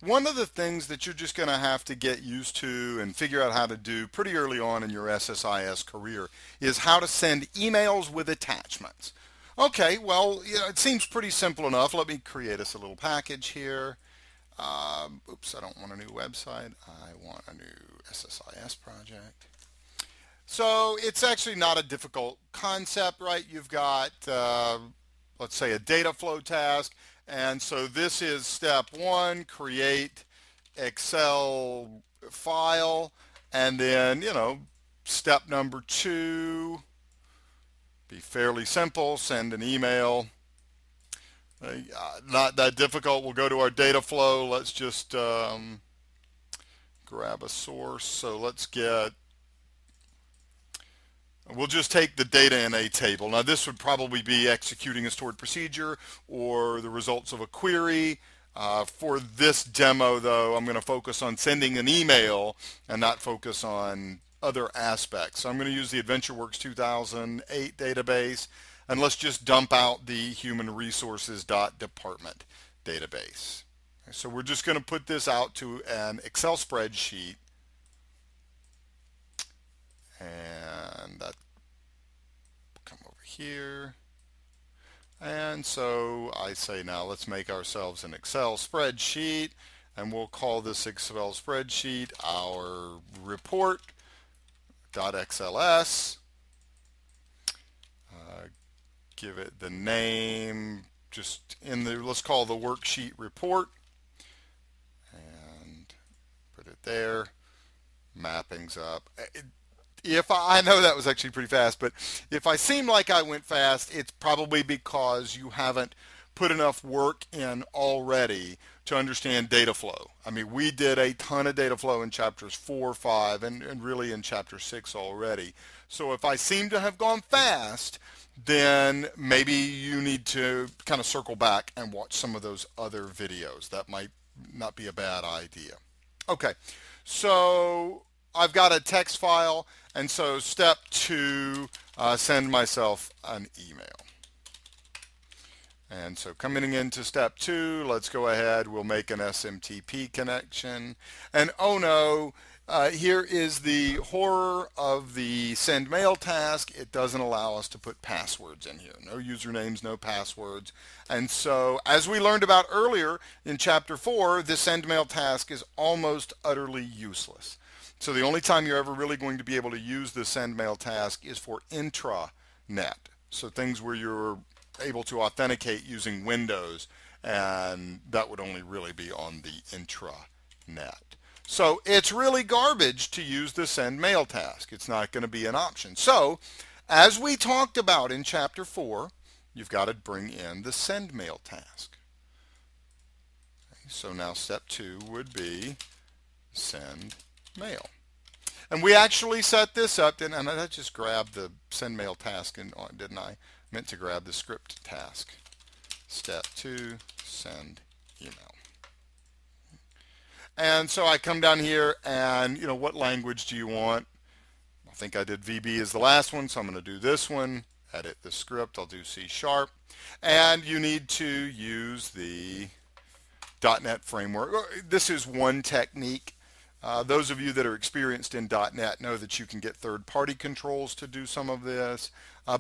One of the things that you're just going to have to get used to and figure out how to do pretty early on in your SSIS career is how to send emails with attachments. Okay, well, it seems pretty simple enough. Let me create us a little package here. Oops, I don't want a new website. I want a new SSIS project. So it's actually not a difficult concept, right? You've got, let's say, a data flow task. And so this is step one, create Excel file. And then, step number two, be fairly simple, send an email. Not that difficult. We'll go to our data flow. Let's just grab a source. So we'll just take the data in a table. Now this would probably be executing a stored procedure or the results of a query. For this demo though, I'm going to focus on sending an email and not focus on other aspects. So I'm going to use the AdventureWorks 2008 database, and let's just dump out the human resources department database. So we're just going to put this out to an Excel spreadsheet, and that will come over here. And so I say now let's make ourselves an Excel spreadsheet, and we'll call this Excel spreadsheet our report.xls. Give it the name, just in the, let's call the worksheet report, and put it there. Mappings up. If I know that was actually pretty fast, but if I seem like I went fast, it's probably because you haven't put enough work in already to understand data flow. I mean, we did a ton of data flow in chapters 4, 5, and really in chapter 6 already. So if I seem to have gone fast, then maybe you need to kind of circle back and watch some of those other videos. That might not be a bad idea. Okay, so I've got a text file, and so step two, send myself an email. And so coming into step two, let's go ahead, we'll make an SMTP connection. And oh no, here is the horror of the send mail task. It doesn't allow us to put passwords in here. No usernames, no passwords. And so as we learned about earlier in chapter 4, the send mail task is almost utterly useless. So the only time you're ever really going to be able to use the send mail task is for intranet. So things where you're able to authenticate using Windows, and that would only really be on the intranet. So it's really garbage to use the send mail task. It's not going to be an option. So as we talked about in chapter 4, you've got to bring in the send mail task. Okay, so now step 2 would be send mail. And we actually set this up, and I just grabbed the send mail task, didn't I? Meant to grab the script task. Step 2, send email. And so I come down here and, what language do you want? I think I did VB as the last one, so I'm going to do this one. Edit the script, I'll do C#. And you need to use the .NET framework. This is one technique. Those of you that are experienced in .NET know that you can get third-party controls to do some of this,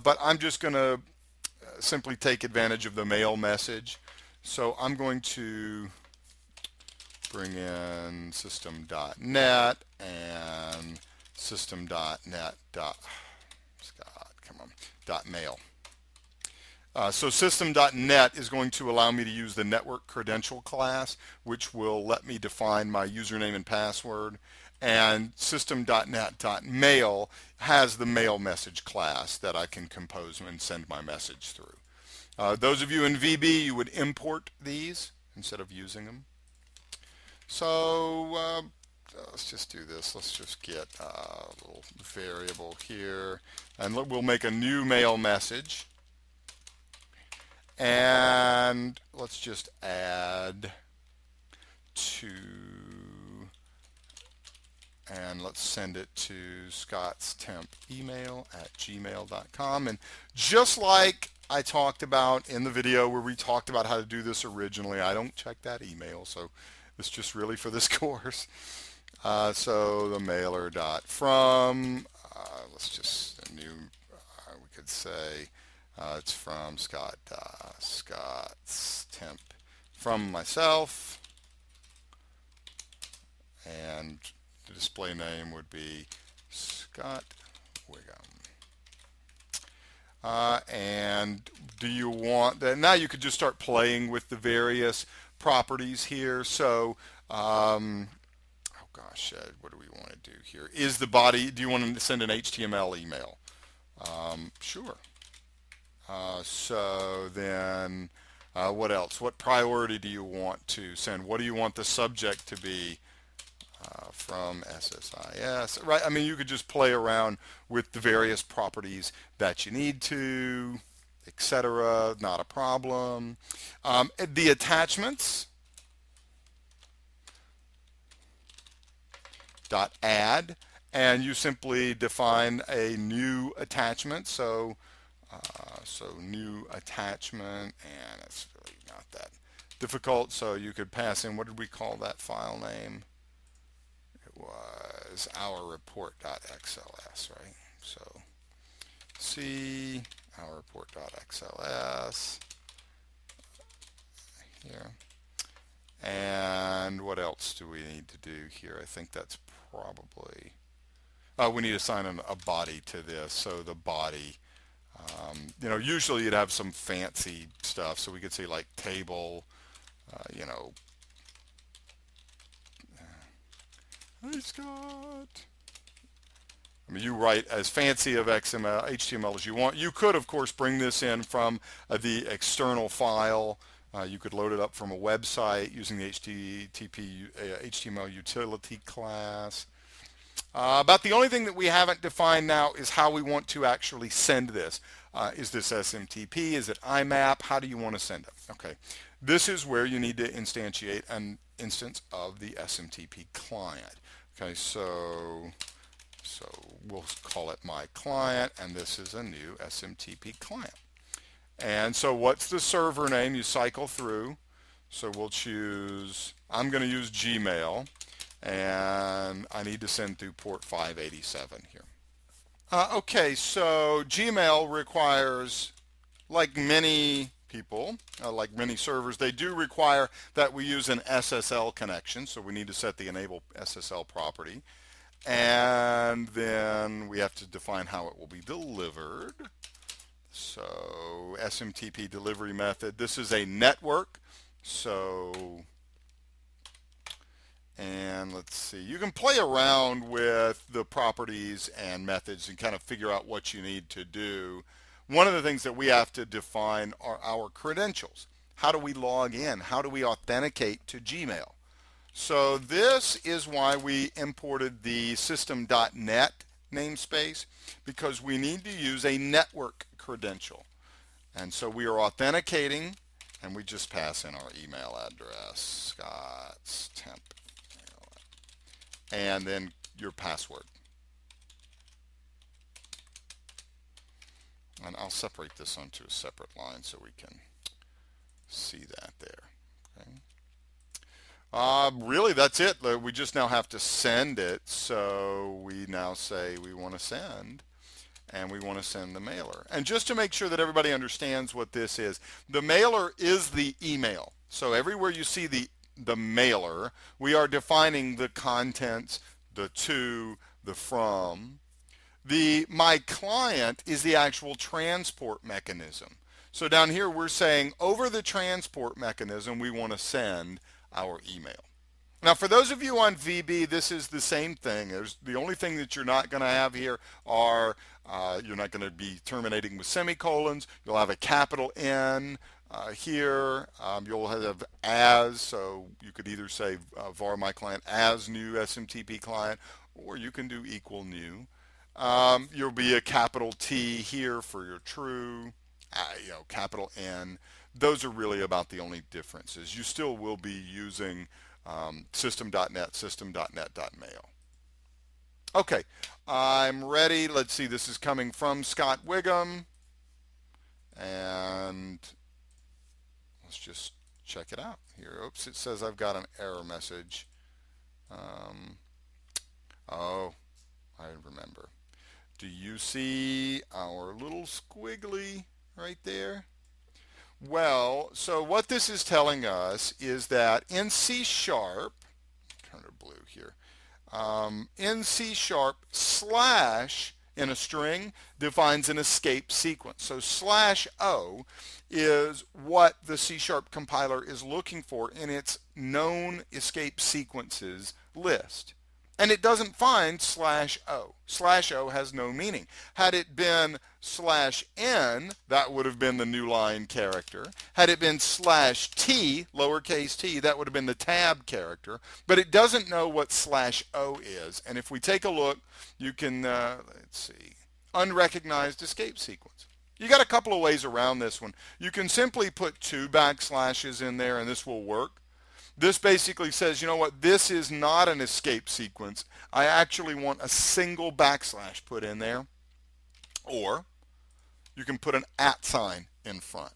but I'm just going to simply take advantage of the MailMessage. So I'm going to bring in system.net and system.net. Scott, come on, .mail. So system.net is going to allow me to use the network credential class, which will let me define my username and password. And system.net.mail has the MailMessage class that I can compose and send my message through. Those of you in VB, you would import these instead of using them. So let's just do this. Let's just get a little variable here, and we'll make a new MailMessage. And let's just add to, and let's send it to scottstemp@gmail.com. And just like I talked about in the video where we talked about how to do this originally, I don't check that email, so It's just really for this course. So the mailer dot from, let's just a new, we could say it's from Scott, Scott's temp from myself, and the display name would be Scott Wiggum. And do you want that? Now you could just start playing with the various properties here. So, oh gosh, what do we want to do here? Is the body, do you want to send an HTML email? Sure. So then, what else? What priority do you want to send? What do you want the subject to be? From SSIS, right? I mean, you could just play around with the various properties that you need to, etc. Not a problem. The attachments dot add, and you simply define a new attachment. So new attachment, and it's really not that difficult. So you could pass in, what did we call that file name? Was our report.xls, right? So C our report.xls here. And what else do we need to do here? I think that's probably, we need to assign a body to this. So the body, you know, usually you'd have some fancy stuff. So we could say like table, you know, hey Scott. I mean, you write as fancy of HTML as you want. You could, of course, bring this in from the external file. You could load it up from a website using the HTML utility class. About the only thing that we haven't defined now is how we want to actually send this. Is this SMTP? Is it IMAP? How do you want to send it? Okay, this is where you need to instantiate an instance of the SMTP client. Okay, so we'll call it my client, and this is a new SMTP client. And so what's the server name? You cycle through. So we'll choose, I'm going to use Gmail, and I need to send through port 587 here. Okay, so Gmail requires, like many people, like many servers, they do require that we use an SSL connection. So we need to set the enable SSL property. And then we have to define how it will be delivered. So SMTP delivery method, this is a network. So, and let's see, you can play around with the properties and methods and kind of figure out what you need to do. One of the things that we have to define are our credentials. How do we log in? How do we authenticate to Gmail? So this is why we imported the system.net namespace, because we need to use a network credential. And so we are authenticating, and we just pass in our email address, Scott's temp, and then your password. And I'll separate this onto a separate line so we can see that there. Okay. Really, that's it. We just now have to send it. So we now say we want to send, and we want to send the mailer. And just to make sure that everybody understands what this is, the mailer is the email. So everywhere you see the mailer, we are defining the contents, the to, the from. The my client is the actual transport mechanism. So down here we're saying over the transport mechanism we want to send our email. Now for those of you on VB, this is the same thing. The only thing that you're not going to have here are, you're not going to be terminating with semicolons. You'll have a capital N here. You'll have as, so you could either say var my client as new SMTP client, or you can do equal new. You'll be a capital T here for your true, you know, capital N. Those are really about the only differences. You still will be using system.net, system.net.mail. Okay, I'm ready. Let's see, this is coming from Scott Wiggum. And let's just check it out here. Oops, it says I've got an error message. Oh, I remember. Do you see our little squiggly right there? Well, so what this is telling us is that in C sharp, turn it blue here, in C sharp, slash in a string defines an escape sequence. So slash O is what the C sharp compiler is looking for in its known escape sequences list. And it doesn't find slash O. Slash O has no meaning. Had it been slash N, that would have been the new line character. Had it been slash T, lowercase t, that would have been the tab character. But it doesn't know what slash O is. And if we take a look, you can, let's see, unrecognized escape sequence. You got a couple of ways around this one. You can simply put 2 backslashes in there and this will work. This basically says, you know what, this is not an escape sequence. I actually want a single backslash put in there. Or you can put an @ sign in front.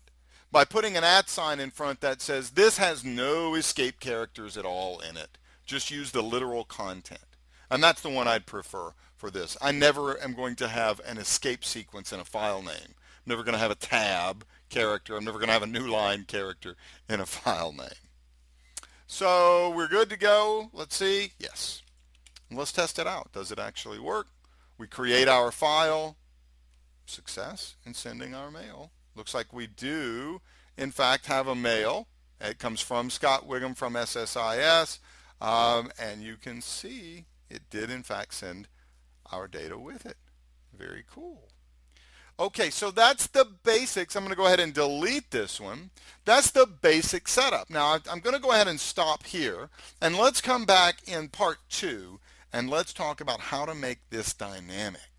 By putting an @ sign in front, that says this has no escape characters at all in it. Just use the literal content. And that's the one I'd prefer for this. I never am going to have an escape sequence in a file name. I'm never going to have a tab character. I'm never going to have a new line character in a file name. So we're good to go. Let's see. Yes. Let's test it out. Does it actually work? We create our file. Success in sending our mail. Looks like we do, in fact, have a mail. It comes from Scott Wiggum from SSIS. And you can see it did, in fact, send our data with it. Very cool. Okay, so that's the basics. I'm going to go ahead and delete this one. That's the basic setup. Now, I'm going to go ahead and stop here, and let's come back in part 2, and let's talk about how to make this dynamic.